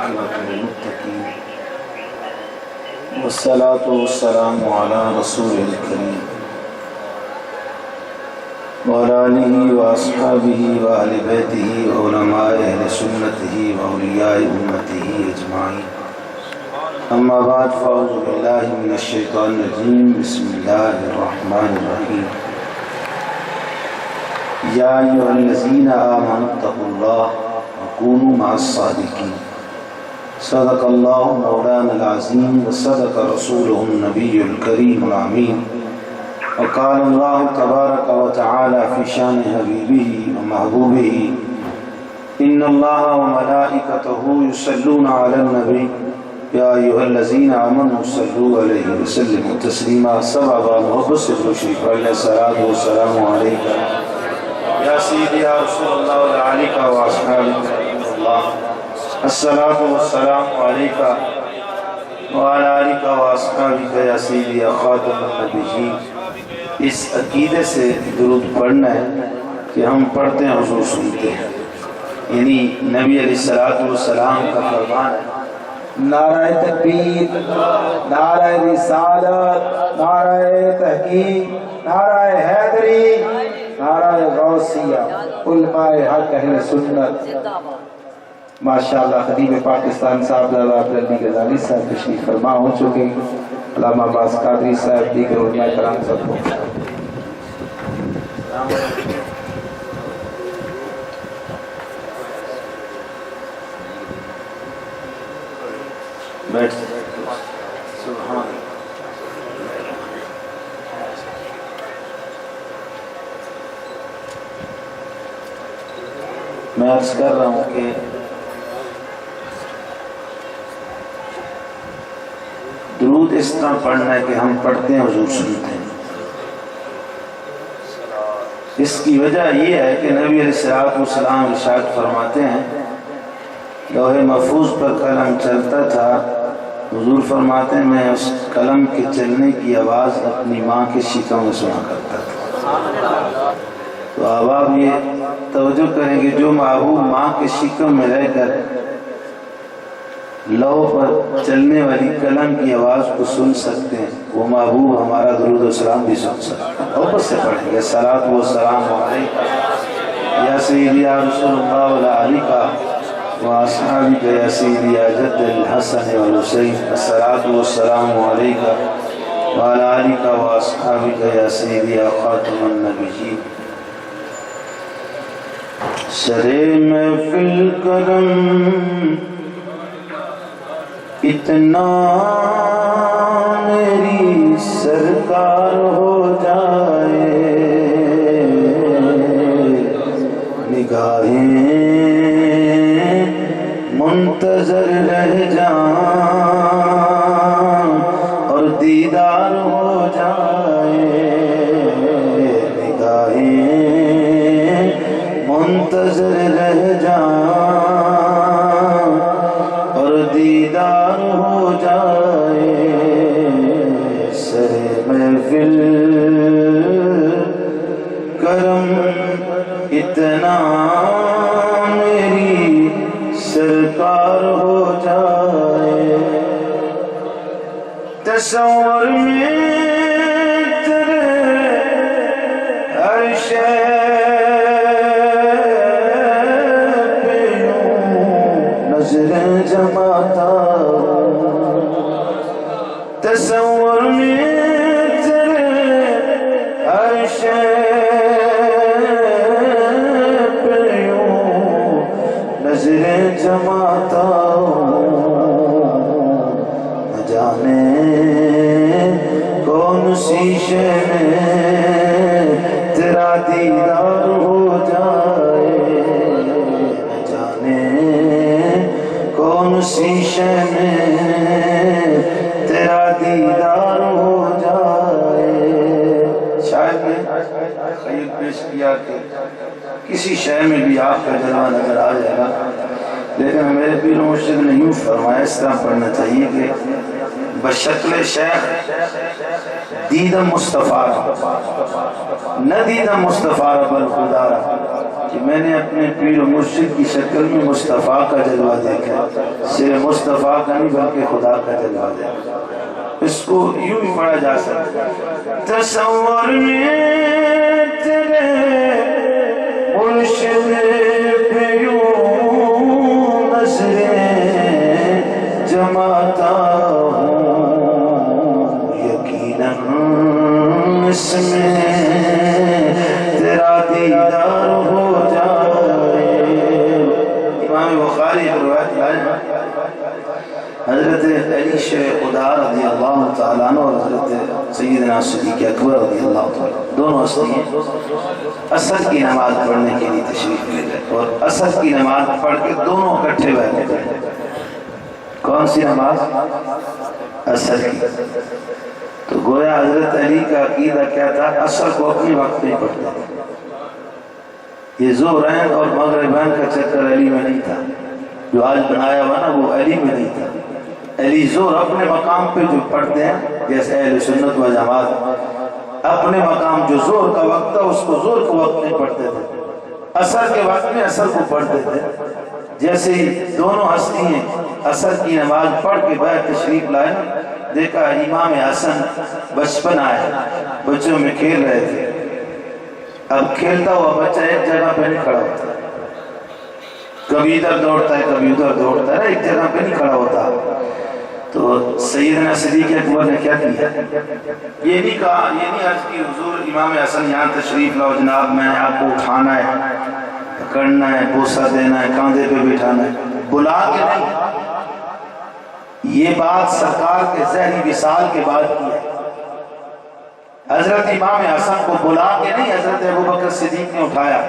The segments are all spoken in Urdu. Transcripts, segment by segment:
والعاقبة للمتقين والصلاة والسلام على رسول الكريم وعلى آله وأصحابه وأهل بيته وعلماء أهل سنته وأولياء أمته أجمعين. أما بعد فأعوذ بالله من الشيطان الرجيم. بسم الله الرحمن الرحيم. يا أيها الذين آمنوا اتقوا الله وكونوا مع الصادقين. صدق الله مولانا العظيم وصدق رسوله النبي الكريم الأمين. وقال الله تبارك وتعالى في شان حبيبه ومحبوبه إن الله وملائكته يصلون على النبي يا أيها الذين آمنوا صلوا عليه وسلموا تسليما. صحابہ محبت سے تشریف علیہ الصلاۃ والسلام علیک یا سیدی یا رسول اللہ علیک واصحابک اللہ الصلاۃ والسلام علیک وعلی آلک واصحابک یا سیدی یا خاتم النبیین. اس عقیدے سے درود پڑھنا ہے کہ ہم پڑھتے ہیں حضور سنتے ہیں، یعنی نبی علیہ الصلاۃ والسلام کا فرمان ہے. نعرہ تکبیر، نعرہ رسالت، نعرہ تحقیق، نعرہ حیدری، نعرہ غوثیہ، علماء حق اہل سنت. ماشاءاللہ خطیب پاکستان صاحب عبدالعلی غزالی صاحب تشریف فرما ہو چکے. علامہ عباس قادری صاحب، دیگر علماء کرام سب کو بیٹھ سبحان. میں عرض کر رہا ہوں کہ درود اس طرح پڑھنا ہے کہ ہم پڑھتے ہیں حضور سنتے ہیں. اس کی وجہ یہ ہے کہ نبی علیہ الصلوۃ والسلام ارشاد فرماتے ہیں لوح محفوظ پر قلم چلتا تھا، حضور فرماتے ہیں میں اس قلم کے چلنے کی آواز اپنی ماں کے شکم میں سنا کرتا تھا. تو اب آپ یہ توجہ کریں کہ جو محبوب ماں کے شکم میں رہ کر لوح پر چلنے والی قلم کی آواز کو سن سکتے ہیں، وہ محبوب ہمارا درود و سلام بھی سن سکتے ہیں. محبت سے پڑھیں گے الصلاۃ والسلام علیک یا سیدی یا رسول اللہ علیک وَأَصْحَابِكَ يَا سِيدِي يَا جَدَّ الْحَسَنِ وَالْحُسَيْنِ الصَّلَاةُ وَالسَّلَامُ عَلَيْكَ وَعَلَى آلِكَ وَأَصْحَابِكَ يَا سِيدِي يَا خَاتِمَ النَّبِيِّينَ. سرے محفل کرم اتنا میری سرکار ہو جائے، نگاہیں منتظر رہ جائیں اور دیدار ہو جائے، نگاہیں منتظر رہ جائیں اور دیدار ہو جائے. سر محفل کرم اتنا میری سرکار ہو جائے. تصور میں تیرے ہر شے پہ یوں نظریں جماتا ہوں. تصور میں تیرے ہر شے پہ یوں نظریں جماتا ہوں. نہ جانے کون سی شے میں تیرا دیدار ہو جائے، نہ جانے کون سی شے میں تیرا دیدار ہو جائے. شاید میں خیال پیش کیا کہ کسی شے میں بھی آپ کا جلوہ نظر آ جائے گا، لیکن میرے پیر و مرشد نے یوں فرمایا اس طرح پڑھنا چاہیے کہ بشکل شیخ دیدم مصطفیٰ نہ دیدم مصطفیٰ بل خدا کہ میں نے اپنے پیر و مرشد کی شکل میں مصطفیٰ کا جلوہ دیکھا، صرف مصطفیٰ کا نہیں بلکہ خدا کا جلوہ دیکھا۔ اس کو یوں بھی پڑھا جا سکتا، تصور میں تیرے مرشد پہ یوں نظریں جماتا ہوں، یقیناً اس میں تیرا دیدار ہو جائے۔ امام بخاری روایت لائے حضرت علی شیخ خدا رضی اللہ تعالیٰ عنہ اور حضرت سیدنا صدیق اکبر رضی اللہ تعالیٰ دونوں ہستی ہیں، عصر کی نماز پڑھنے کے لیے تشریف لے گئے اور عصر کی نماز پڑھ کے دونوں اکٹھے بیٹھے گئے۔ کون سی نماز؟ عصر کی۔ تو گویا حضرت علی کا عقیدہ کیا تھا؟ عصر کو اپنے وقت میں پڑھتے تھے۔ یہ ظہرین اور مغربین کا چکر علی میں نہیں تھا، جو آج بنایا ہوا نا وہ علی میں نہیں تھا۔ علی ظہر اپنے مقام پہ جو پڑھتے ہیں، جیسے اہل سنت و جماعت اپنے مقام جو ظہر کا وقت تھا اس کو ظہر کو وقت میں پڑھتے تھے، عصر کے وقت میں عصر کو پڑھتے تھے۔ جیسے ہی دونوں ہستی ہیں عصر کی نماز پڑھ کے باہر تشریف لائے، دیکھا امام حسن بچپن آئے، بچوں میں کھیل رہے تھے۔ اب کھیلتا ہوا بچہ ایک جگہ پہ نہیں کھڑا ہوتا، کبھی ادھر دوڑتا ہے کبھی ادھر دوڑتا ہے، ایک جگہ پہ نہیں کھڑا ہوتا۔ تو سیدنا صدیق اکبر نے کیا کیا؟ یہ نہیں کہا، یہ نہیں عرض کی حضور امام حسن یہاں تشریف لاؤ جناب، میں نے آپ کو اٹھانا ہے، پکڑنا ہے، بوسہ دینا ہے، کاندھے پہ بٹھانا ہے، بلا کے نہیں۔ یہ بات سرکار کے ظہری وصال کے بعد کی ہے۔ حضرت امام حسن کو بلا کے نہیں حضرت ابوبکر صدیق نے اٹھایا،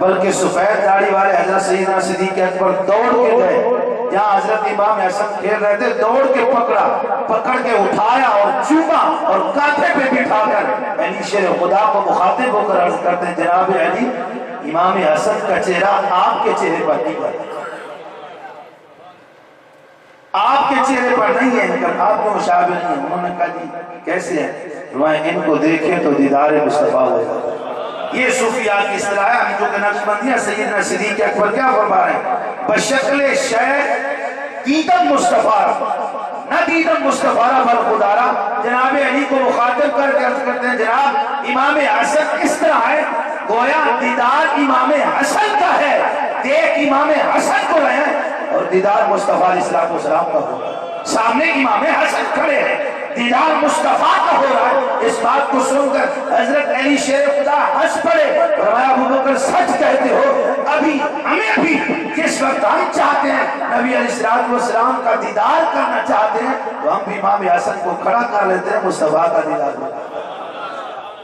بلکہ سفید داڑھی والے حضرت سیدنا صدیق اکبر دوڑ کے گئے جہاں حضرت امام حسن کھیل رہے تھے، دوڑ کے پکڑا، پکڑ کے اٹھایا اور چوما اور کانٹے پہ بٹھا کر علی شیر خدا کو مخاطب ہو کر عرض کرتے ہیں، جناب علی امام حسن کا چہرہ آپ کے چہرے پر نہیں ہے، آپ کے چہرے پر نہیں ہے، ان کا آپ کو مشابہ نہیں ہے۔ انہوں نے کہا جی کیسے ہے؟ ان کو دیکھیں تو دیدار مصطفیٰ ہو جاتا ہے۔ یہ صوفیاء کی اصطلاح ہے، ہم جو کہ نقشبندیاں سیدنا صدیق اکبر کیا فرما رہے ہیں؟ بشکل شیخ دیدم مصطفیٰ نہ دیدم مصطفیٰ بل خدارا۔ جناب علی کو مخاطب کر کے عرض کرتے ہیں، جناب امام حسن کس طرح ہے؟ گویا دیدار امام حسن کا ہے، دیکھ امام حسن کو رہے ہیں اور دیدار مصطفیٰ علیہ السلام کا ہو رہا ہے۔ سامنے امام حسن کھڑے ہیں، دیدار مصطفیٰ کا ہو رہا ہے۔ اس بات کو سن کر حضرت علی شیر خدا ہنس پڑے، فرمایا ابوبکر سچ کہتے ہو، ابھی ہمیں بھی جس وقت ہم چاہتے ہیں نبی علیہ السلام کا دیدار کرنا چاہتے ہیں تو ہم بھی امام حسن کو کھڑا کر لیتے ہیں، مصطفیٰ کا دیدار کرتے ہیں۔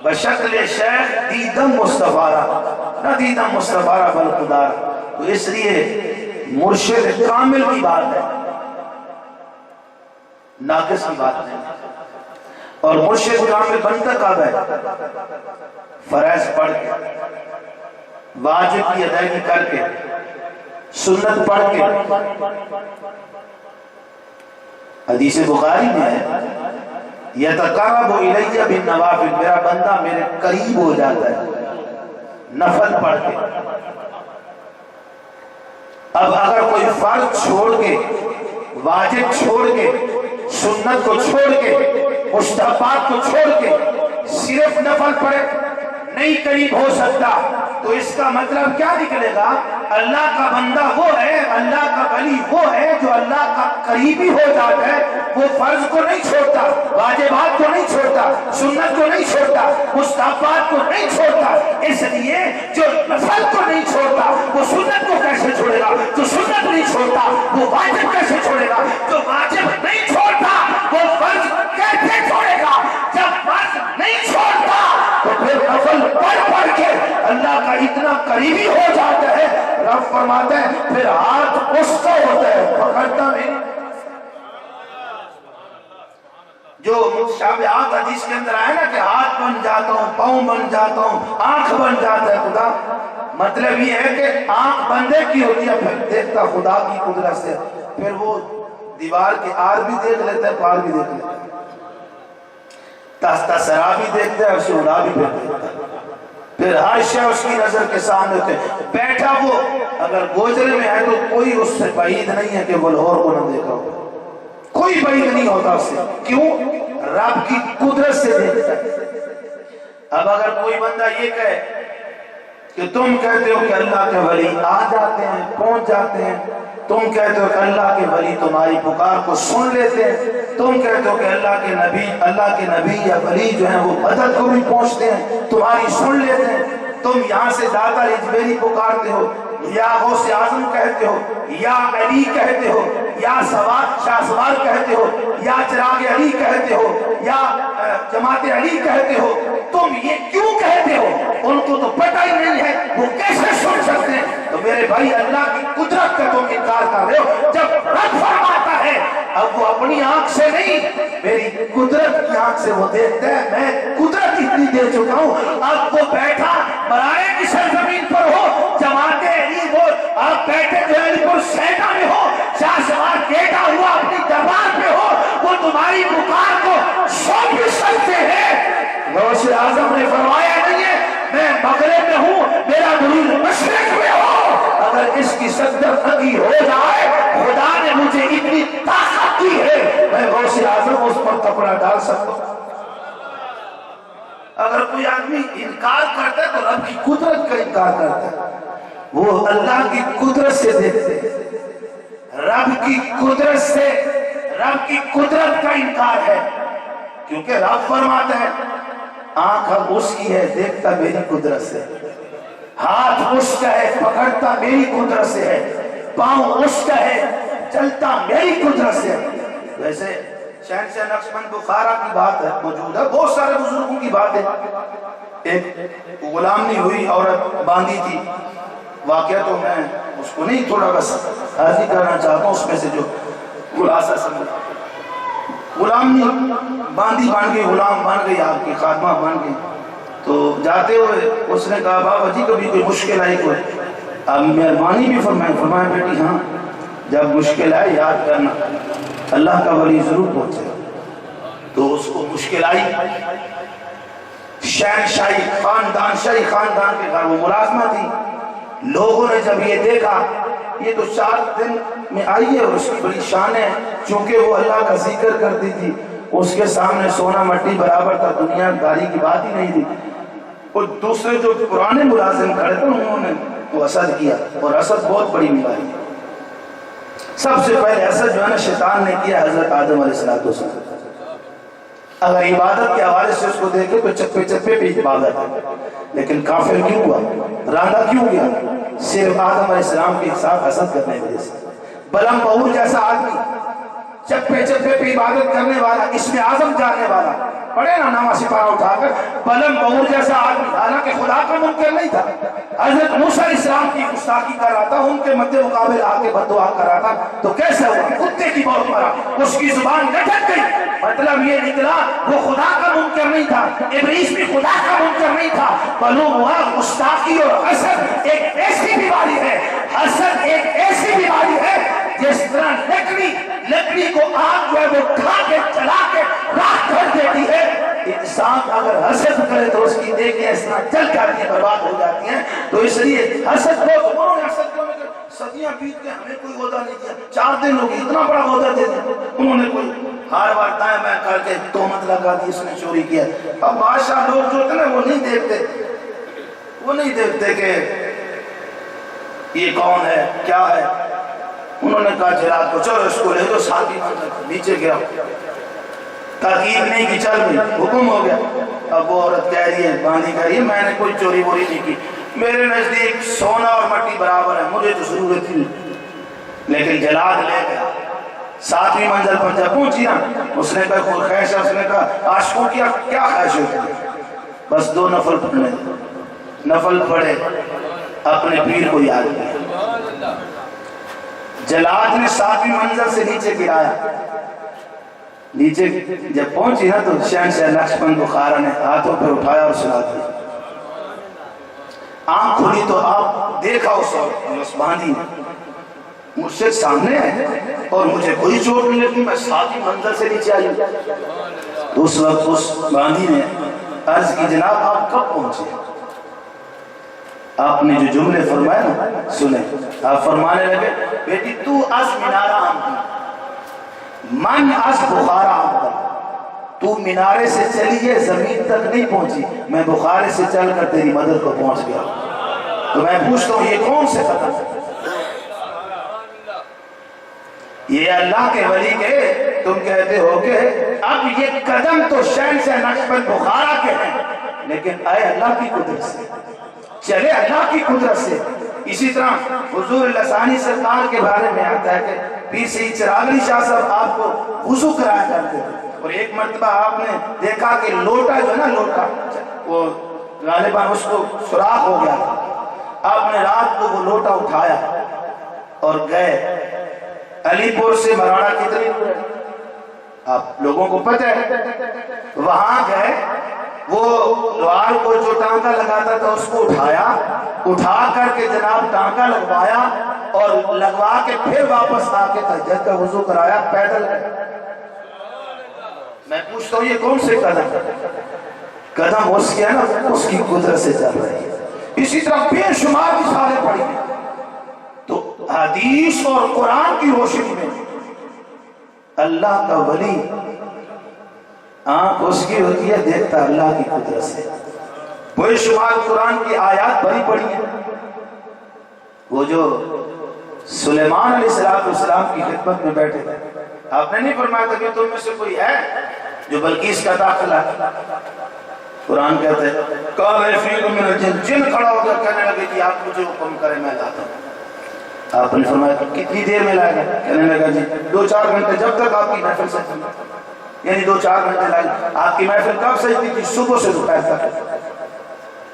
بشکل شیخ دیدم مصطفیٰ نہ دیدم مصطفیٰ بل خدا۔ تو اس لیے مرشد کامل کی بات ہے، ناقص کی بات نہیں۔ اور مرشد کامل بنتا کب ہے؟ فرائض پڑھ کے، واجب کی ادائیگی کر کے، سنت پڑھ کے۔ حدیث بخاری میں ہے یتقرب الیہ بالنوافل، میرا بندہ میرے قریب ہو جاتا ہے نفل پڑھ کے۔ اب اگر کوئی فرض چھوڑ کے، واجب چھوڑ کے، سنت کو چھوڑ کے، مستحبات کو چھوڑ کے صرف نفل پڑھے، نہیں قریب ہو سکتا، تو اس کا مطلب کیا نکلے گا؟ اللہ کا بندہ وہ ہے، اللہ کا ولی وہ ہے جو اللہ کا قریبی ہو جاتا ہے، وہ فرض کو نہیں چھوڑتا، واجبات کو نہیں چھوڑتا، سنت کو نہیں چھوڑتا، مستحبات کو نہیں چھوڑتا۔ اس لیے جو نفل کو نہیں چھوڑتا وہ سنت کو کیسے چھوڑے گا؟ جو سنت نہیں چھوڑتا وہ واجب کیسے چھوڑے گا؟ جو واجب نہیں چھوڑتا وہ فرض کیسے چھوڑے گا؟ جب فرض نہیں چھوڑتا تو پھر نفل پڑھ کے اللہ کا اتنا قریبی ہو جاتا ہے، رب فرماتا ہے پھر ہاتھ اس کا ہوتا ہے، پکڑتا نہیں۔ جو متشابہات حدیث کے اندر آئے نا کہ ہاتھ بن جاتا ہوں، پاؤں بن جاتا ہوں، آنکھ بن جاتا ہے خدا، مطلب یہ ہے کہ آنکھ بندے کی ہوتی ہے، پھر دیکھتا خدا کی قدرت سے، پھر وہ دیوار کے آر بھی دیکھ لیتا ہے، پار بھی دیکھ لیتا ہے، تحت سرا بھی دیکھتا ہے، اسے اڑا بھی دیکھ لیتا ہے، پھر ہر شے اس کی نظر کے سامنے ہوتے ہیں۔ بیٹھا وہ اگر گوجرے میں ہے تو کوئی اس سے بعید نہیں ہے کہ وہ لاہور کو نہ دیکھا ہو، کوئی بعید نہیں ہوتا اس سے، کیوں؟ رب کی قدرت سے دیکھتا ہے۔ اب اگر کوئی بندہ یہ کہے کہ تم کہتے ہو کہ اللہ کے ولی آ جاتے ہیں، پہنچ جاتے ہیں، تم کہتے ہو کہ اللہ کے ولی تمہاری پکار کو سن لیتے ہیں، تم کہتے ہو کہ اللہ کے نبی یا ولی جو ہیں وہ مدد کو بھی پہنچتے ہیں، تمہاری سن لیتے ہیں، تم یہاں سے داتا اجمیری پکارتے ہو، یا غوث اعظم کہتے ہو، یا علی کہتے ہو، یا شاہ سوار کہتے ہو، یا چراغ علی کہتے ہو، یا جماعت علی کہتے ہو، تم یہ کیوں کہتے ہو؟ ان کو تو پتہ ہی نہیں ہے، وہ کیسے سن سکتے ہیں؟ تو میرے بھائی اللہ کی قدرت کا تم انکار کر رہے ہو۔ جب رب فرماتا ہے اب وہ اپنی آنکھ سے نہیں، میری قدرت کی آنکھ سے وہ دیکھتا ہے، میں قدرت اتنی دے چکا ہوں۔ اب وہ بیٹھا برائے کی سرزمین پر ہو، جماعت علی ہو، آپ بیٹھے علی پور سیٹا میں ہو، شاہ سوار بیٹا ہوا اپنی دربار پہ ہو، وہ تمہاری پکار کو سن بھی سکتے ہیں۔ غوث اعظم نے فرمایا نہیں ہے میں مغرب میں ہوں، میرا دروج مشرق میں ہو، اگر اس کی صدر تنگی ہو جائے، خدا نے مجھے اتنی طاقت دی ہے، میں غوث اعظم اس پر کپڑا ڈال سکتا ہوں۔ اگر کوئی آدمی انکار کرتا ہے تو رب کی قدرت کا انکار کرتا ہے، وہ اللہ کی قدرت سے دیکھتے ہیں، رب کی قدرت سے، رب کی قدرت کا انکار ہے، کیونکہ رب فرماتا ہے آنکھ اب اس کی ہے، دیکھتا میری قدرت سے، ہاتھ اس کا ہے، پکڑتا میری قدرت سے ہے، پاؤں اس کا ہے، چلتا میری قدرت سے ہے۔ ویسے شہنشاہ نقشبند بخارا کی بات ہے، موجود ہے، بہت سارے بزرگوں کی بات ہے۔ ایک غلامنی ہوئی عورت باندھی تھی، واقعہ تو میں اس کو نہیں تھوڑا بس حاضر کرنا چاہتا ہوں، اس میں سے جو خلاصہ سمجھا۔ غلامنی باندھی بن گئی، غلام بن گئی، آپ کی خادمہ بن گئی، تو جاتے ہوئے اس نے کہا بابا جی کبھی کوئی مشکل آئی کوئی؟ اب مہربانی بھی فرمایا بیٹی ہاں جب مشکل آئے یاد کرنا اللہ کا ولی ضرور پہنچے۔ تو اس کو مشکل آئی، شہنشاہی خاندان کے گھر وہ ملازمہ تھی، لوگوں نے جب یہ دیکھا یہ تو 4 دن میں آئی ہے اور اس کی بڑی شان ہے، چونکہ وہ اللہ کا ذکر کرتی تھی، اس کے سامنے سونا مٹی برابر تھا، دنیا داری کی بات ہی نہیں تھی۔ اور دوسرے جو پرانے ملازم کھڑے تھے انہوں نے وہ حسد کیا، اور حسد بہت بڑی بیماری ہے۔ سب سے پہلے حسد جو ہے نا شیطان نے کیا حضرت آدم علیہ السلام۔ اگر عبادت کے حوالے سے اس کو دیکھے تو چپے چپے پہ عبادت ہے، لیکن کافر کیوں ہوا، راندا کیوں گیا؟ صرف آدم علیہ السلام کے ساتھ حسد کرنے کی وجہ سے۔ بلم بہور جیسا آدمی، چپے چپے پہ عبادت کرنے والا، اسم اعظم جاننے والا، پڑھے نا نامہ سپارہ اٹھا کر، بلم بہور جیسا آدمی، حالانکہ خدا کا منکر نہیں تھا، حضرت موسیٰ علیہ السلام کی گستاخی کر رہا تھا، ان کے مد مقابل آ کے بد دعا کر رہا تھا، تو کیسے ہوا؟ کتے کی بہت مرا، اس کی زبان لٹک گئی، مطلب یہ نکلا وہ خدا کا منکر نہیں تھا، ابلیس بھی خدا کا منکر نہیں تھا، معلوم ہوا گستاخی اور حسد ایک ایسی بیماری ہے، حسد ایک ایسی بیماری ہے جس طرح لکڑی کو آگ جو ہے وہ کھا کے چلا کے راکھ کر دیتی ہے، انسان اگر حسد کرے تو اس کی دیکھیں اس طرح جل جاتی ہیں، برباد ہو جاتی ہیں۔ تو اس لیے حسد کو انہوں نے حسد کیوں نہیں کر صدیاں بیت کے ہمیں کوئی عہدہ نہیں دیا، 4 دن ہو گئے اتنا بڑا عہدہ دے دیا، انہوں نے کوئی ہار بار دائیں بائیں کر کے تہمت لگا دی اس نے چوری کیا۔ اب بادشاہ لوگ جو ہوتے ہیں وہ نہیں دیکھتے کہ یہ کون ہے کیا ہے، انہوں نے کہا جلاد کو چلو اس کو لے دو، ساتھی نیچے گیا، تاکید نہیں کی، چل گئی، حکم ہو گیا۔ اب وہ عورت کہہ رہی ہے، باندھی کہہ رہی ہے میں نے کوئی چوری ووری نہیں کی، میرے نزدیک سونا اور مٹی برابر ہے، مجھے تو ضرورت تھی، لیکن جلاد لے گیا۔ 7ویں منزل پر جب پہنچی نا اس نے کہا کوئی خواہش ہے، اس نے کہا عاشقوں کی کیا خواہش ہوتی ہے؟ بس 2 نفل پڑھنے، نفل پڑھے، اپنے پیر کو یاد کیا۔ جلاد نے 7ویں منزل سے نیچے گرایا، نیچے جب پہنچی نا تو شہنشاہ نقشبند بخارا نے ہاتھوں پہ اٹھایا اور سلا دیا۔ آنکھ کھلی تو آپ دیکھا اس باندھی نے، مجھ سے سامنے ہے اور مجھے کوئی چوٹ نہیں لگی، میں 7 منزل سے نیچے آئی۔ تو اس وقت اس باندھی نے عرض کی جناب آپ کب پہنچے؟ آپ نے جو جملے فرمائے نا سنیں، آپ فرمانے لگے بیٹی تو از منارہ آمدی من از بخارا آمدی، تو منارے سے چلی ہے زمین تک نہیں پہنچی، میں بخارے سے چل کر تیری مدد کو پہنچ گیا۔ تو میں پوچھتا ہوں یہ کون سے قدم ہے؟ یہ اللہ کے ولی کے تم کہتے ہو کہ اب یہ قدم تو شہنشاہ نقشبند بخارا کے ہیں، لیکن اے اللہ کی قدرت سے چلے، اللہ کی قدرت سے۔ اسی طرح حضور لسانی سرکار کے بارے میں آتا ہے کہ پیر سید چراغ علی شاہ صاحب آپ کو وضو کرایا کرتے تھے، اور ایک مرتبہ آپ نے دیکھا کہ لوٹا جو ہے نا لوٹا وہ غالباً اس کو سوراخ ہو گیا تھا، آپ نے رات کو وہ لوٹا اٹھایا اور گئے۔ علی پور سے مراڑا کتنی دور ہے آپ لوگوں کو پتہ ہے؟ وہاں گئے، وہ لوہار کو جو ٹانکا لگاتا تھا اس کو اٹھا کر کے جناب ٹانکا لگوایا اور لگوا کے پھر واپس آ کے تہجد کا وضو کرایا پیدل۔ میں پوچھتا ہوں یہ کون سے قدم اس کے نا اس کی قدرت سے چل رہی ہے۔ اسی طرح بے شمار مثالیں پڑھی ہیں۔ تو حدیث اور قرآن کی روشنی میں اللہ کا ولی آنکھ اس کی ہوتی ہے دیکھتا اللہ کی قدرت سے۔ بے شمار قرآن کی آیات بڑی پڑھی ہیں۔ وہ جو سلیمان علیہ السلام کی خدمت میں بیٹھے تھے، آپ نے نہیں فرمایا تھا کہ تم میں سے کوئی ہے جو بلقیس کا داخلہ؟ قرآن کہتے ہیں قال فیل من الجن، جن کھڑا ہو گیا کہنے لگے کہ آپ مجھے حکم کریں میں لاتا ہوں۔ آپ نے فرمایا کتنی دیر میں لائے گا؟ کہنے لگا جی 2-4 گھنٹے، جب تک آپ کی محفل سجتی، یعنی 2-4 گھنٹے لائے۔ آپ کی محفل کب سجتی تھی؟ صبح سے دوپہر تک۔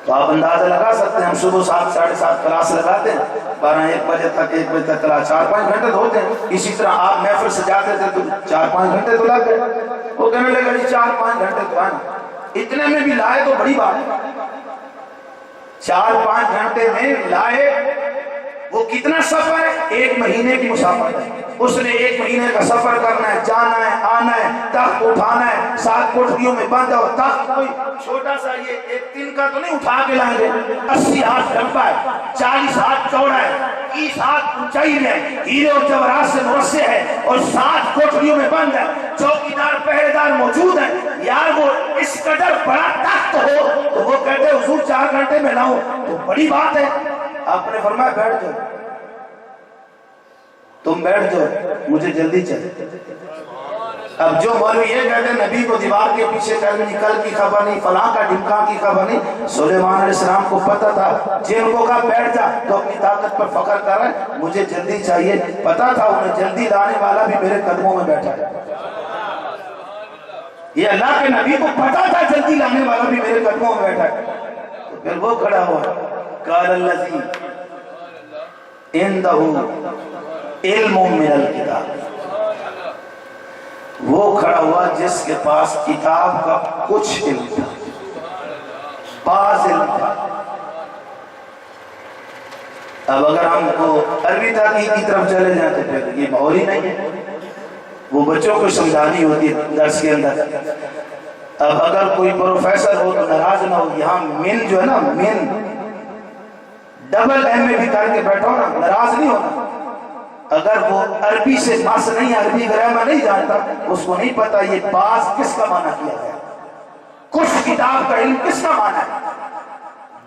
تو آپ اندازہ لگا سکتے ہیں ہم صبح 7-7:30 کلاس لگاتے ہیں، 12-1 بجے تک 1 بجے تک کلاس، 4-5 گھنٹے تو ہوتے ہیں۔ اسی طرح آپ محفل سجاتے تھے تو 4-5 گھنٹے تو لگ گئے۔ وہ کہنے لگا جی 4-5 گھنٹے تو آئیں، اتنے میں بھی لائے تو بڑی بات ہے۔ 4-5 گھنٹے میں لائے، وہ کتنا سفر ہے؟ 1 مہینے کی مسافت ہے۔ اس نے 1 مہینے کا سفر کرنا ہے، جانا ہے، آنا ہے، تخت اٹھانا ہے، 7 کوٹھریوں میں بند ہے، اور تخت کوئی چھوٹا سا یہ 1 دن کا تو نہیں اٹھا کے لائیں گے۔ 80 ہاتھ لمبا ہے، 40 ہاتھ چوڑا ہے، 30 ہاتھ اونچائی میں، ہیرے اور جواہرات سے مرصع ہے، اور 7 کوٹھریوں میں بند ہے، چوکیدار پہرے دار موجود ہیں۔ یار وہ اس قدر بڑا تخت ہو تو وہ کہتے ہیں حضور 4 گھنٹے میں لاؤں تو بڑی بات ہے۔ آپ نے فرمایا بیٹھ جاؤ، تم بیٹھ جاؤ، مجھے جلدی چلے۔ اب جو مولوی یہ کہتے ہیں نبی کو دیوار کے پیچھے کرنی، کل کی خبر نہیں، فلاں کا ڈمکا کی خبر نہیں، سلیمان علیہ السلام کو پتا تھا جن کو کہا بیٹھ جا تو اپنی طاقت پر فخر کر رہے ہیں، مجھے جلدی چاہیے، پتا تھا انہیں جلدی لانے والا بھی میرے قدموں میں بیٹھا ہے۔ یہ اللہ کے نبی کو پتا تھا جلدی لانے والا بھی میرے قدموں میں بیٹھا ہے۔ تو پھر وہ کھڑا ہوا، قال الذی عندہ علم من الکتاب، وہ کھڑا ہوا جس کے پاس کتاب کا کچھ علم تھا، بعض علم تھا۔ اب اگر ہم کو عربی تحقیق کی طرف چلے جائیں تو پھر یہ ماحول ہی نہیں ہے، وہ بچوں کو سمجھانی ہوتی ہے درس کے اندر۔ اب اگر کوئی پروفیسر ہو تو ناراض نہ ہو، یہاں من جو ہے نا، من ڈبل ایم میں بھی کر کے بیٹھو نا، ناراض نہیں ہونا۔ اگر وہ عربی سے مس نہیں، عربی گرامر نہیں جانتا، اس کو نہیں پتا یہ بعض کس کا معنی کیا گیا، کچھ کتاب کا علم کس کا معنی ہے،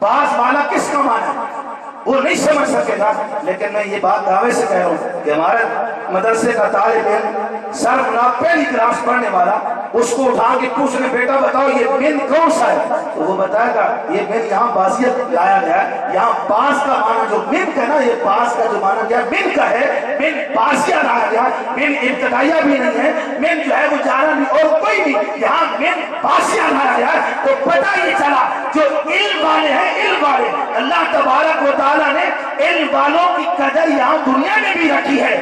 بعض والا کس کا معنی ہے، وہ نہیں سمجھ سکے گا۔ لیکن میں یہ بات دعوے سے کہہ رہا ہوں کہ ہمارے مدرسے کا طالب علم سر بنا پہلی کلاس پڑھنے والا، اس کو اٹھا کے پوچھنے بیٹا بتاؤ یہ من کون سا ہے، تو وہ بتائے گا یہ من یہاں باسیت لایا گیا ہے، یہاں باس کا معنی جو من کا نا، یہ باس کا جو معنی کیا من کا ہے، من باسیہ لایا گیا، من ابتدائیہ بھی نہیں ہے، من جو ہے وہ جانا نہیں اور کوئی نہیں، یہاں من باسیہ لایا گیا۔ تو پتہ یہ چلا جو علم والے ہیں، علم والے اللہ تبارک و تعالیٰ نے علم والوں کی قدر یہاں دنیا میں بھی رکھی ہے،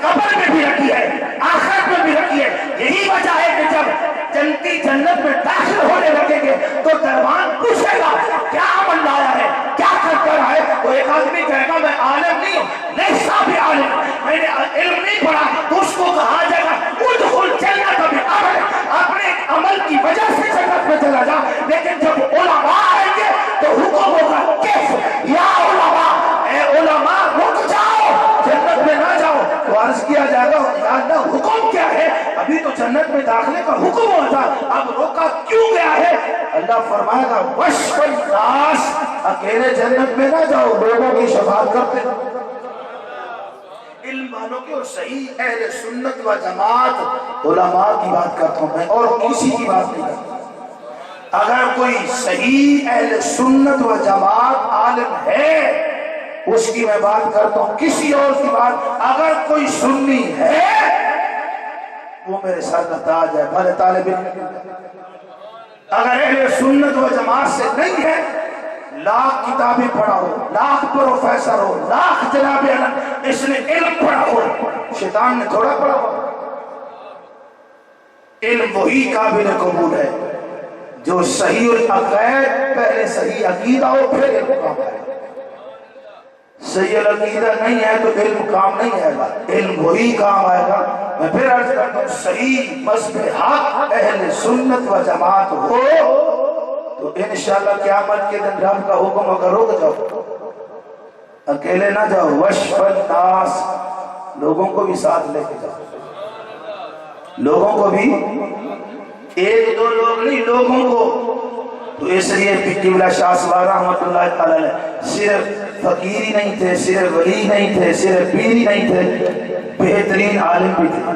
قبر میں بھی رکھی ہے، آخرت میں بھی رکھی ہے۔ یہی وجہ ہے کہ جب جنتی جنت میں داخل ہونے لگیں گے تو دربان پوچھے گا کیا عمل لایا ہے، کیا کر رہا ہے، تو ایک آدمی کہے گا میں عالم نہیں ہوں، لیسا بھی عالم، میں نے جنت میں داخلے کا حکم ہوا تھا، اب روکا کیوں گیا ہے؟ اللہ فرمائے گا وَشْفَ النَّاسِ، اکیلے جنت میں نہ جاؤ، لوگوں کی شفاعت کرتے ہیں۔ علم والوں کی اور صحیح اہل سنت و جماعت علماء کی بات کرتا ہوں میں، اور کسی کی بات نہیں کرتا۔ اگر کوئی صحیح اہل سنت و جماعت عالم ہے اس کی میں بات کرتا ہوں، کسی اور کی بات۔ اگر کوئی سنی ہے وہ میرے سر کا تاج ہے، بھلے طالب علم۔ اگر اہل سنت و جماعت سے نہیں ہے، لاکھ کتابیں پڑھا ہو، لاکھ پروفیسر ہو، لاکھ جناب علم، اس نے علم پڑھا ہو، شیطان نے تھوڑا پڑھا ہو۔ علم وہی قابل قبول ہے جو صحیح العقائد، پہلے صحیح عقیدہ ہو پھر علم کام ہے۔ صحیح العقیدہ نہیں ہے تو علم کام نہیں آئے گا، علم وہی کام آئے گا۔ میں پھر عرض کرتا ہوں صحیح مذہب حق اہل سنت و جماعت ہو تو انشاءاللہ قیامت کے دن رب کا حکم اگر رک جاؤ، اکیلے نہ جاؤ، وَشْفَ النَّاسِ، لوگوں کو بھی ساتھ لے کے جاؤ، لوگوں کو بھی، ایک دو لوگ نہیں، لوگوں کو۔ تو اس لیے قبلہ شاہ سوار رحمت اللہ تعالی علیہ صرف فقیر ہی نہیں تھے، صرف ولی نہیں تھے، صرف پیر ہی نہیں تھے، بہترین عالم بھی تھے،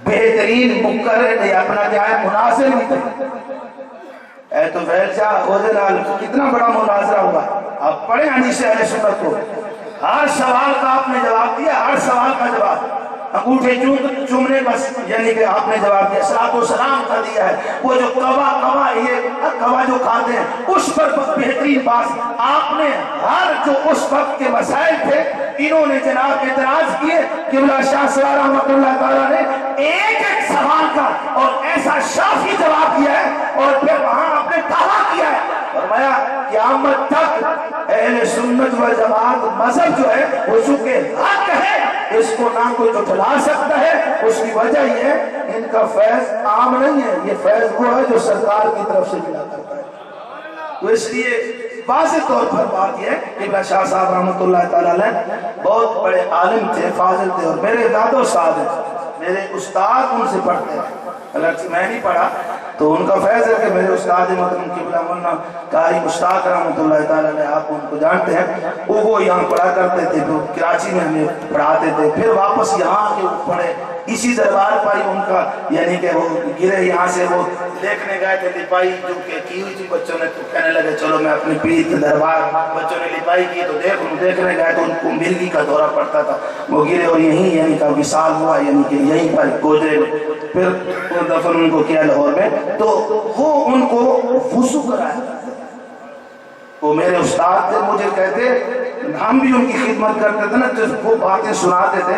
بہترین مقرر تھے، اپنا کیا ہے مناظر بھی تھے۔ اے تو فیل شاہ خودنال کتنا بڑا مناظرہ ہوا، آپ پڑھیں حدیث اہل سنت کو، ہر سوال کا آپ نے جواب دیا، ہر سوال کا جواب، انگوٹھے چومنے بس یعنی کہ آپ نے جواب دیا، صلاۃ و سلام کا دیا ہے۔ وہ جو کوا جو کھاتے ہیں اس پر بہترین بات آپ نے، ہر جو اس وقت کے مسائل تھے انہوں نے جناب اعتراض کیے، قبلہ شاہ سوار رحمۃ اللہ تعالیٰ نے ایک ایک سوال کا اور ایسا شافی جواب دیا ہے، اور پھر وہاں آپ نے دعویٰ کیا ہے، فرمایا قیامت تک اہل سنت و جماعت مذہب جو ہے وہ چونکہ حق ہے، اس کو نہ کوئی جھٹلا سکتا ہے۔ اس کی وجہ یہ ہے ان کا فیض عام نہیں ہے، یہ فیض وہ ہے جو سرکار کی طرف سے ملا کرتا ہے۔ تو اس لیے واضح طور پر بات یہ ہے کہ شاہ صاحب رحمۃ اللہ تعالیٰ علیہ بہت بڑے عالم تھے، فاضل تھے، اور میرے دادو صاحب ہیں، میرے استاد ان سے پڑھتے ہیں، اگر میں نہیں پڑھا تو ان کا فیض ہے کہ میرے استاد محترم قبلہ مولانا قاری مشتاق رحمۃ اللہ تعالیٰ علیہ، آپ ان کو جانتے ہیں، وہ یہاں پڑھا کرتے تھے، تو کراچی میں ہمیں پڑھاتے تھے، پھر واپس یہاں کے پڑھے اسی دربار پر ان کا، یعنی کہ وہ گرے یہاں سے، وہ دیکھنے گئے تھے لپائی جو کہ کی ہوئی تھی بچوں نے، تو کہنے لگے چلو میں اپنے پیر کے دربار، بچوں نے لپائی کی تو دیکھنے گئے تو ان کو مرغی کا دورہ پڑتا تھا، وہ گرے اور یہیں یعنی کہ وصال ہوا، یعنی کہ یہیں پر گودرے میں، پھر دفن ان کو کیا لاہور میں، تو وہ ان کو وضو کرایا۔ وہ میرے استاد تھے، مجھے کہتے، ہم بھی ان کی خدمت کرتے تھے نا، تو وہ باتیں سناتے تھے،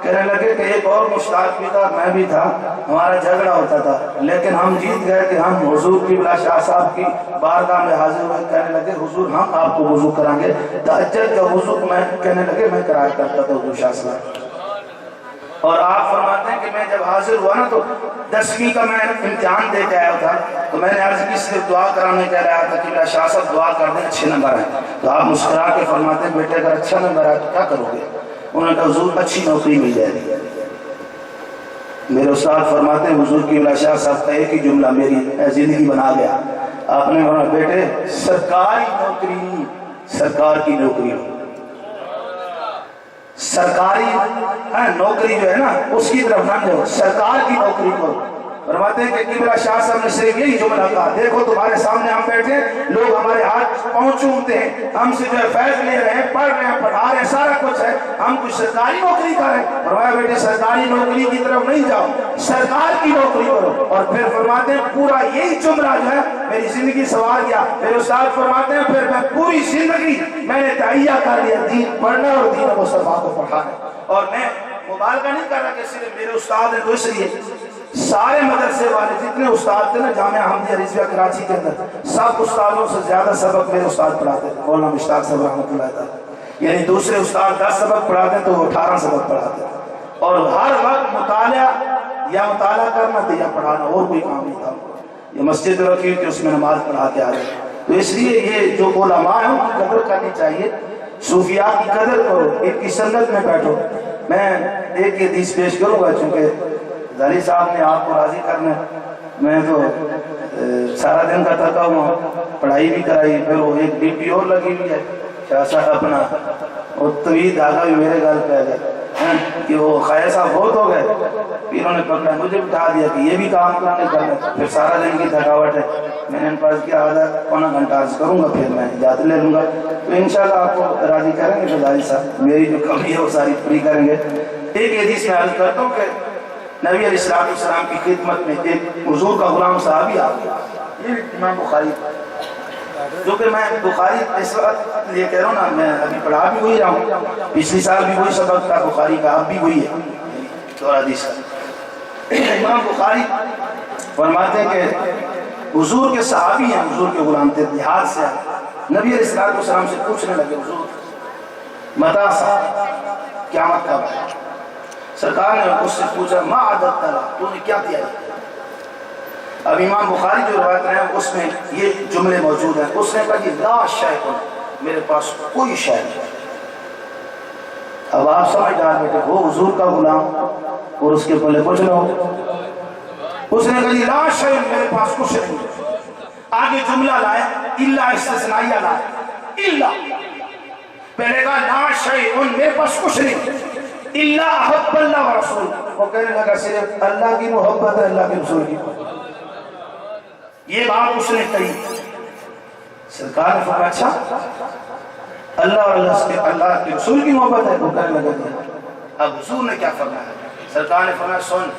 کہنے لگے کہ ایک اور مشتاق بھی تھا، میں بھی تھا، ہمارا جھگڑا ہوتا تھا، لیکن ہم جیت گئے کہ ہم حضور قبلہ شاہ صاحب کی بارگاہ میں حاضر ہوئے، کہنے لگے حضور ہم آپ کو وضو کرائیں گے، تہجد کا وضو میں کہنے لگے میں کرایا کرتا تھا حضور شاہ صاحب۔ اور آپ فرماتے ہیں کہ میں جب حاضر ہوا نا تو 10ویں کا میں امتحان دے کے آیا تھا، تو میں نے عرض کی صرف دعا کرانے کہہ رہا تھا کہ شاہ صاحب دعا کر دیں اچھے نمبر آئے، تو آپ مسکرا کے فرماتے ہیں بیٹے اگر اچھا نمبر آئے تو کیا کرو گے؟ انہوں نے کہا حضور اچھی نوکری مل جائے گی۔ میرے استاد فرماتے ہیں حضور قبلہ شاہ صاحب کا ایک ہی جملہ میری زندگی بنا گیا، آپ نے کہا بیٹے سرکاری نوکری، سرکار کی نوکری، سرکاری نوکری جو ہے نا اس کی طرف نہ جاؤ، سرکار کی نوکری کرو۔ فرماتے ہیں کہ قبلہ شاہ صاحب نے صرف یہی جملہ کہا، دیکھو تمہارے سامنے ہم بیٹھے، لوگ ہمارے ہاتھ پاؤں چومتے ہیں، ہم سے جو ہے فیض لے رہے ہیں، پڑھ رہے ہیں، پڑھا رہے ہیں، سارا کچھ ہے، ہم کچھ سرکاری نوکری کر رہے ہیں۔ فرمایا بیٹے سرکاری نوکری کی طرف نہیں جاؤ، سرکار کی نوکری کرو۔ اور پھر فرماتے ہیں پورا یہی جملہ جو ہے میری زندگی سوار گیا۔ میرے استاد فرماتے ہیں پھر میں پوری زندگی میں نے تہیہ کر لیا دین پڑھنا اور دین مصطفیٰ کو پڑھانا۔ اور میں مبالغہ نہیں کر رہا کہ صرف میرے استاد ہیں، تو اس لیے سارے مدرسے والے جتنے استاد تھے نا جامعہ احمدیہ رضویہ کراچی کے اندر، سب استادوں سے زیادہ سبق میرے استاد پڑھاتے تھے، مولانا مشتاق صاحب رحمۃ اللہ تعالیٰ، یعنی دوسرے استاد 10 سبق پڑھاتے تو وہ 18 سبق پڑھاتے، اور ہر وقت مطالعہ یا مطالعہ کرنا تھا یا پڑھانا، اور کوئی کام نہیں تھا۔ یہ مسجد رکھی کہ اس میں نماز پڑھا کے آ رہے، تو اس لیے یہ جو علماء ہیں ان کی قدر کرنی چاہیے، صوفیاء کی قدر کرو، ان کی سنت میں بیٹھو۔ میں ایک حدیث پیش کروں گا چونکہ غازی صاحب نے آپ کو راضی کرنا ہے، میں تو سارا دن کا تھکا ہوا، پڑھائی بھی کرائی، پھر وہ ایک ڈیوٹی اور لگی ہوئی ہے شاہ صاحب اپنا، اور طویل دھاگا بھی میرے گھر پہ آ گیا کہ وہ خواجہ صاحب بہت ہو گئے، پھر انہوں نے پکڑا مجھے بٹھا دیا کہ یہ بھی کام کرنا، پھر سارا دن کی تھکاوٹ ہے، میں نے ان پر کیا آدھا پونا گھنٹہ عرض کروں گا پھر میں اجازت لے لوں گا، تو انشاءاللہ آپ کو راضی کریں گے تو غازی صاحب میری جو کمی ہے وہ ساری پوری کریں گے۔ ایک حدیث میں عرض کرتا ہوں کہ نبی علیہ السلام کی خدمت میں ایک حضور کا غلام صحابی آ گیا، یہ امام بخاری، جو کہ میں بخاری اس وقت یہ کہہ رہا ہوں نا، میں ابھی پڑھا بھی وہی رہا ہوں، پچھلی سال بھی وہی سبق تھا بخاری کا، اب بھی وہی ہے دور حدیث کا۔ امام بخاری فرماتے ہیں کہ حضور کے صحابی ہیں، حضور کے غلام تھے، دیہات سے نبی علیہ السلام سے پوچھنے لگے حضور متا سا قیامت کب ہے؟ سرکار نے اس سے پوچھا ما عدد تلا، تو نے کیا کیا ہے؟ اب امام بخاری جو روایت رہے ہیں اس میں یہ جملے موجود ہیں، اس نے کہا کہ لا شیء، میرے پاس کوئی شے نہیں۔ اب آپ سمجھ ڈال بیٹھے وہ حضور کا غلام اور اس کے پلے کچھ نہ ہو، اس نے کہا لا شیء، میرے پاس کچھ نہیں۔ آگے جملہ لائے الا استثنائیہ لائے، الا پہلے کہا لا شیء، میرے پاس کچھ نہیں، الا احب اللہ و رسول، وہ کہنے لگا صرف اللہ کی محبت ہے، اللہ کے رسول کی محبت، یہ بات اس نے کہی۔ سرکار نے فرمایا اچھا اللہ اور اللہ کے رسول کی محبت ہے، وہ کہنے لگا دیا۔ اب حضور نے کیا فرمایا؟ سرکار نے فرمایا سن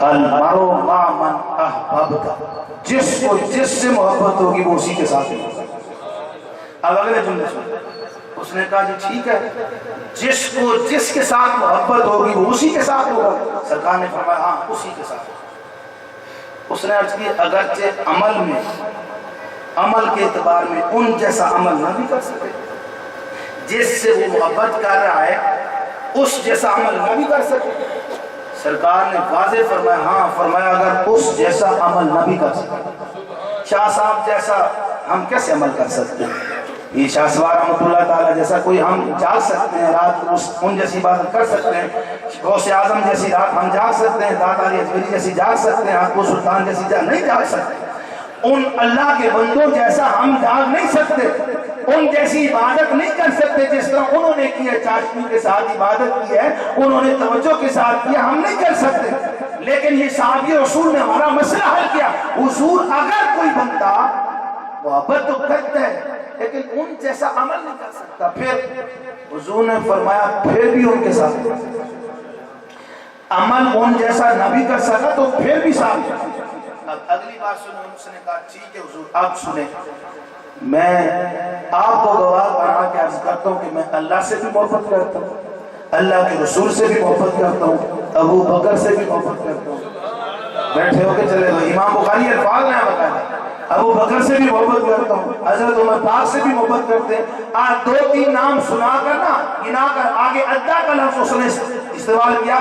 المرء مع من احببت، جس کو جس سے محبت ہوگی وہ اسی کے ساتھ ہوگا۔ اب اگلے جملے سن، اس نے کہا جی ٹھیک ہے، جس کو جس کے ساتھ محبت ہوگی وہ اسی کے ساتھ ہوگا۔ سرکار نے فرمایا ہاں اسی کے ساتھ۔ اس نے عرض کی اگرچہ عمل کے اعتبار میں ان جیسا عمل نہ بھی کر سکے، جس سے وہ محبت کر رہا ہے اس جیسا عمل نہ بھی کر سکے۔ سرکار نے واضح فرمایا ہاں، فرمایا اگر اس جیسا عمل نہ بھی کر سکے، شاہ صاحب جیسا ہم کیسے عمل کر سکتے ہیں؟ یہ شاہ سوار رحمۃ اللہ تعالیٰ جیسا کوئی ہم جاگ سکتے ہیں رات، ان جیسی عبادت کر سکتے ہیں، غوث اعظم جیسی رات ہم جاگ سکتے ہیں، داتا علی اجمیری جیسی جاگ سکتے ہیں، حق سلطان جیسی نہیں جاگ سکتے، ان اللہ کے بندوں جیسا ہم جاگ نہیں سکتے، ان جیسی عبادت نہیں کر سکتے جس طرح انہوں نے کی ہے، چاشنی کے ساتھ عبادت کی ہے، انہوں نے توجہ کے ساتھ کیا، ہم نہیں کر سکتے۔ لیکن یہ صحابی رسول نے ہمارا مسئلہ حل کیا، حضور اگر کوئی بندہ محبت تو کرتا ہے لیکن ان جیسا عمل نہیں کر سکتا، پھر حضور نے فرمایا پھر بھی ان کے ساتھ عمل ان جیسا نہ بھی کر سکا تو پھر بھی ساتھ۔ اب اگلی بات سنیں، اس نے کہا ٹھیک ہے حضور اب سنیں، میں آپ کو گواہ بنا کے عرض کرتا ہوں کہ میں اللہ سے بھی محبت کرتا ہوں، اللہ کے رسول سے بھی محبت کرتا ہوں، ابو بکر سے بھی محبت کرتا ہوں۔ بیٹھے ہو کے چلے گئے، امام بخاری الفاظ ہیں بتایا، ابو بکر سے بھی محبت کرتا ہوں، حضرت عمر پاک سے بھی محبت کرتے ہیں۔ آج 2-3 نام سنا کر نا گنا کر آگے ادا کا لفظ اس نے استعمال کیا،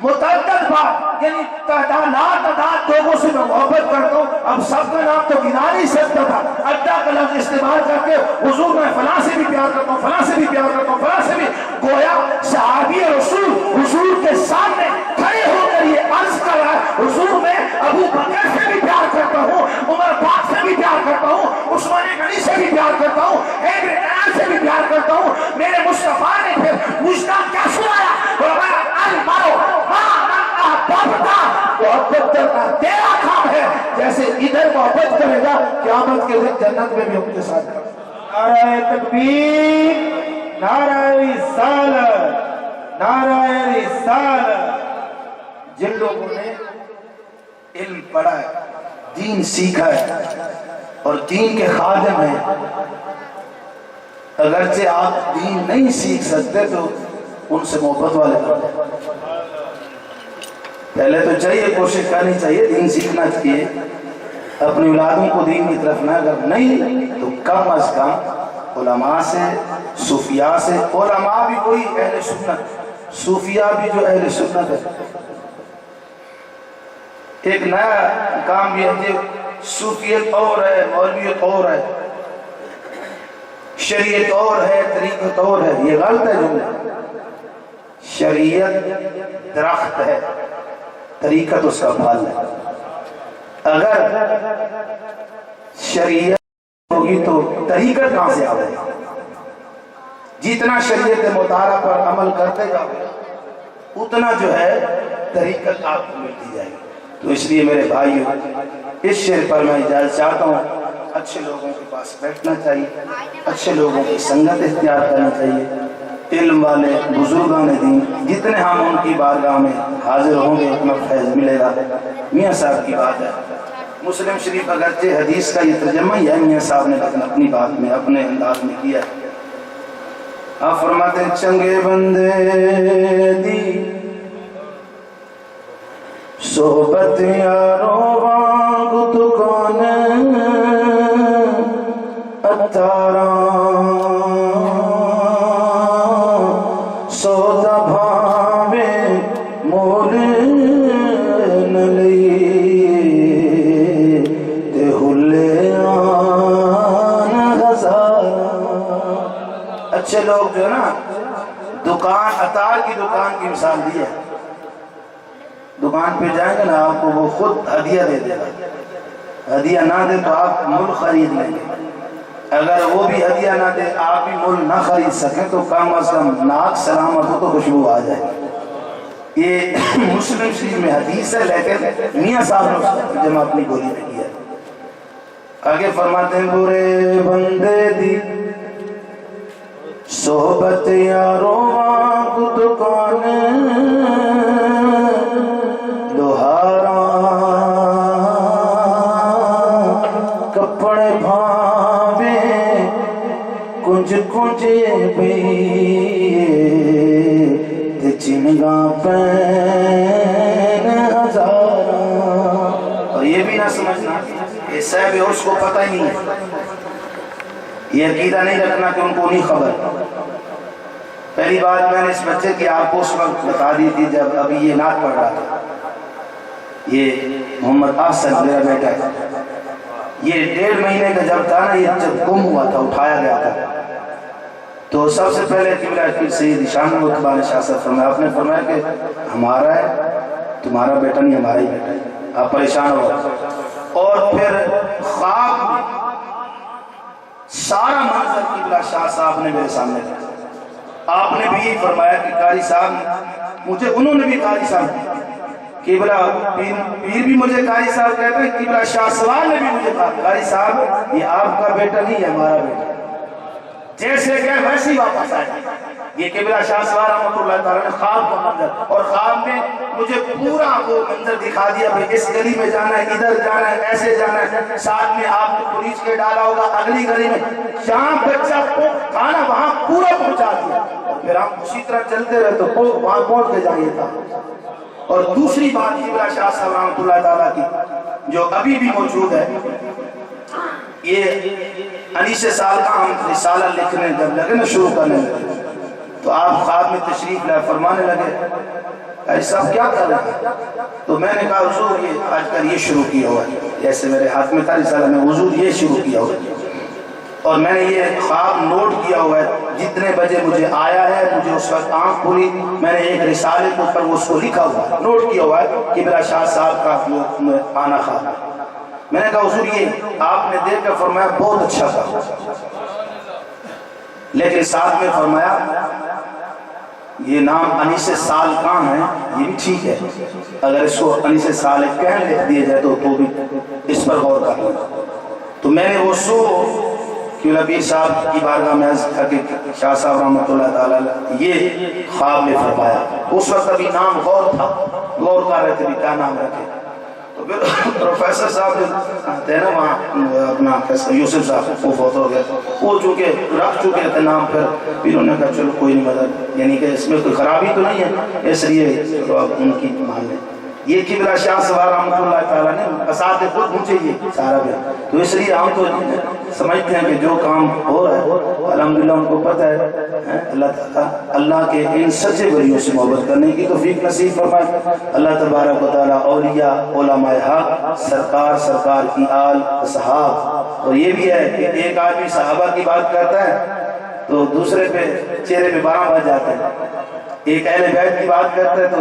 متعدد بار، یعنی تعداد لوگوں سے میں محبت کرتا ہوں، اب سب کا نام تو گنا نہیں سکتا تھا، ادا کا لفظ استعمال کر کے حضور میں فلاں سے بھی پیار کرتا ہوں، فلاں سے بھی پیار کرتا ہوں، فلاں سے بھی، گویا صحابی رسول حضور کے سامنے کھڑے ہو کر یہ عرض کر رہا ہے حضور میں ابو بکر سے بھی پیار کرتا ہوں، عمر پاک سے بھی پیار کرتا ہوں، عثمان غنی سے بھی پیار کرتا ہوں، ایبران سے بھی پیار کرتا ہوں۔ میرے مصطفیٰ نے پھر مجھتا کیا سنایا؟ المرء مع من احببت، محبت کرنا تیرا کام ہے، جیسے ادھر محبت کرے گا قیامت کے دن جنت میں بھی ہم کے ساتھ۔ نعرہ تکبیر، نعرہ رسالت، نعرہ رسالت۔ جن لوگوں نے علم پڑھا ہے، دین سیکھا ہے اور دین کے خادم ہیں، اگرچہ آپ دین نہیں سیکھ سکتے تو ان سے محبت والے بنیں۔ پہلے تو چاہیے کوشش کرنی چاہیے، دین سیکھنا چاہیے، اپنی اولادوں کو دین کی طرف نہ، اگر نہیں تو کم از کم علماء سے، صوفیاء سے، علماء بھی کوئی اہل سنت، صوفیاء بھی جو اہل سنت ہے۔ ایک نیا کام بھی ہے کہ صوفیت اور ہے، مولویت اور ہے، شریعت اور ہے، طریقت اور ہے، یہ غلط ہے جملہ۔ شریعت درخت ہے، طریقت اس کا پھل ہے. اگر شریعت ہوگی تو طریقت کہاں سے آئے گی؟ جتنا شریعت مطالعہ پر عمل کرتے جاؤ اتنا جو ہے طریقت آپ کو ملتی جائے گی. تو اس لیے میرے بھائیوں اس شعر پر میں اجازت چاہتا ہوں. اچھے لوگوں کے پاس بیٹھنا چاہیے، اچھے لوگوں کی سنگت اختیار کرنا چاہیے. علم والے بزرگان دین جتنے ہم ان کی بارگاہ میں حاضر ہوں گے اتنا فیض ملے گا. میاں صاحب کی بات ہے، مسلم شریف اگرچہ حدیث کا یہ ترجمہ ہی ہے، میاں صاحب نے لیکن اپنی بات میں اپنے انداز میں کیا ہے. آپ فرماتے ہیں چنگے بندے دی صحبت یارو وانگ دکان اتارا سودا بھاوے مول نلی تے ہلے آن ہزارا. اچھے لوگ جو ہے نا دکان عطار کی دکان کی مثال دی ہے. دکان پہ جائیں گے نا آپ کو وہ خود ہدیہ دے دے گا، ہدیہ نہ دے تو آپ مل خرید لیں گے. اگر وہ بھی ہدیہ نہ دے آپ بھی مل نہ خرید سکیں تو کم از کم ناک سلامت ہو تو خوشبو آ جائے. یہ مسلم شریف میں حدیث ہے لیکن میاں صاحب نے اس کا ترجمہ اپنی بولی میں کیا. آگے فرماتے ہیں برے بندے دی صحبت یارو وانگ دکان لوہارا کپڑے بھاوے کنج کنج پئی تے چنگا پین ہزارا. اور یہ بھی نہ سمجھنا یہ صاحب اس کو پتہ ہی نہیں ہے، یہ عقیدہ نہیں رکھنا کہ ان کو نہیں خبر. پہلی بات میں نے اس بچے کی آپ کو اس وقت بتا دی تھی جب ابھی یہ نعت پڑھ رہا تھا. یہ محمد احسن میرا بیٹا ہے، یہ 1.5 مہینے کا جب تھا نا، یہ جب گم ہوا تھا اٹھایا گیا تھا تو سب سے پہلے قبلہ پیر سید شان مطبان شاہ صاحب فرمایا، آپ نے فرمایا کہ ہمارا ہے تمہارا بیٹا نہیں ہمارا ہی بیٹا ہے. آپ پریشان ہو. اور پھر خواب میں سارا منظر قبلہ شاہ صاحب نے میرے سامنے کیا. آپ نے بھی یہی فرمایا کہ قاری صاحب مجھے، انہوں نے بھی قاری صاحب قبلہ پیر بھی مجھے قاری صاحب کہتا ہے، قبلہ شاہ سوال نے بھی مجھے کہا قاری صاحب یہ آپ کا بیٹا نہیں ہے ہمارا بیٹا. جیسے کہ ویسے ہی واپس آئے. یہ قبلہ شاہ سوال رحمۃ اللہ تعالیٰ نے خواب کا منظر، اور خواب میں مجھے پورا وہ منظر دکھا دیا کہ اس گلی میں جانا ہے، ادھر جانا ہے، ایسے جانا ہے. ساتھ میں آپ کو پولیس کے ڈالا ہوگا اگلی گلی میں، جہاں بچہ کو کھانا وہاں پورا پہنچا دیا. پھر ہم اسی طرح چلتے رہے تو وہاں پہنچ کے جائیے تھا. اور دوسری بات قبلہ شاہ صاحب رحمۃ اللہ تعالیٰ کی جو ابھی بھی موجود ہے، یہ 19 سال کا ہم رسالہ لکھنے جب لگے نا شروع کرنے لگے تو آپ خواب میں تشریف لائے، فرمانے لگے ایسا کیا کر رہے ہیں؟ تو میں نے کہا حضور یہ آج کل یہ شروع کیا ہوا ہے، جیسے میرے ہاتھ میں تھا رسالہ میں حضور یہ شروع کیا ہوا ہے. اور میں نے یہ خواب نوٹ کیا ہوا ہے، جتنے بجے مجھے آیا ہے مجھے اس وقت آنکھ کھلی، میں نے ایک رسالے کے اوپر وہ اس کو لکھا ہوا ہے، نوٹ کیا ہوا ہے کہ میرا شاہ صاحب کا وہ آنا خواب ہے. میں نے کہا حضور یہ آپ نے دیکھ کر فرمایا بہت اچھا تھا، لیکن ساتھ میں فرمایا یہ نام 19 سال کام ہے، یہ بھی ٹھیک ہے، اگر اس کو 19 سال کہن لکھ دیے جائے تو بھی اس پر غور کر لیں. تو میں نے وہ کہ نبی صاحب کی بارگاہ میں عرض کر کے شاہ صاحب رحمۃ اللہ تعالیٰ یہ خواب میں فرمایا. اس وقت ابھی نام غور تھا، غور کر رہے تھے بھی کیا نام رکھے. تو پھر پروفیسر صاحب جو تھے نا وہاں اپنا یوسف صاحب وہ فوت ہو گیا، وہ چونکہ رکھ چکے تھے نام، پھر انہوں نے کہا چلو کوئی نہیں مدد، یعنی کہ اس میں کوئی خرابی تو نہیں ہے، اس لیے ان کی مان لیں. یہ قبلہ شاہ سوار رحمۃ اللہ تعالیٰ نے اساتذہ خود مجھے یہ سارا بھی، تو اس لیے ہم تو سمجھتے ہیں کہ جو کام ہو رہا ہے الحمدللہ ان کو پتہ ہے. اللہ تعالیٰ اللہ کے ان سچے ولیوں سے محبت کرنے کی توفیق نصیب فرمائے. اللہ تبارک و تعالیٰ اولیاء علماء حق سرکار کی آل صحاب. اور یہ بھی ہے کہ ایک آدمی صحابہ کی بات کرتا ہے تو دوسرے پہ چہرے پہ 12 بج جاتے ہیں. ایک اہل بیت کی بات کرتے ہیں تو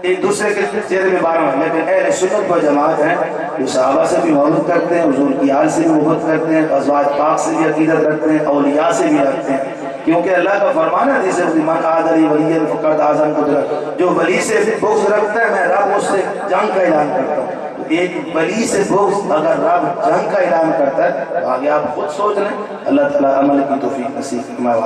ایک دوسرے کے چہرے میں بار ہیں، لیکن اہل سنت و جماعت ہیں جو صحابہ سے بھی محبت کرتے ہیں، حضور کی آل سے بھی محبت کرتے ہیں، ازواج پاک سے بھی عقیدت رکھتے ہیں، اولیاء سے بھی رکھتے ہیں، کیونکہ اللہ کا فرمان ہے حدیث میں من عاد لی ولی فقد آذنت بالحرب، جو ولی سے بغض رکھتا ہے میں رب اس سے جنگ کا اعلان کرتا ہوں۔ ایک ولی سے بغض اگر رب جنگ کا اعلان کرتا ہے تو آگے آپ خود سوچ لیں۔ اللہ تعالیٰ عمل کی توفیق نصیب فرمائے۔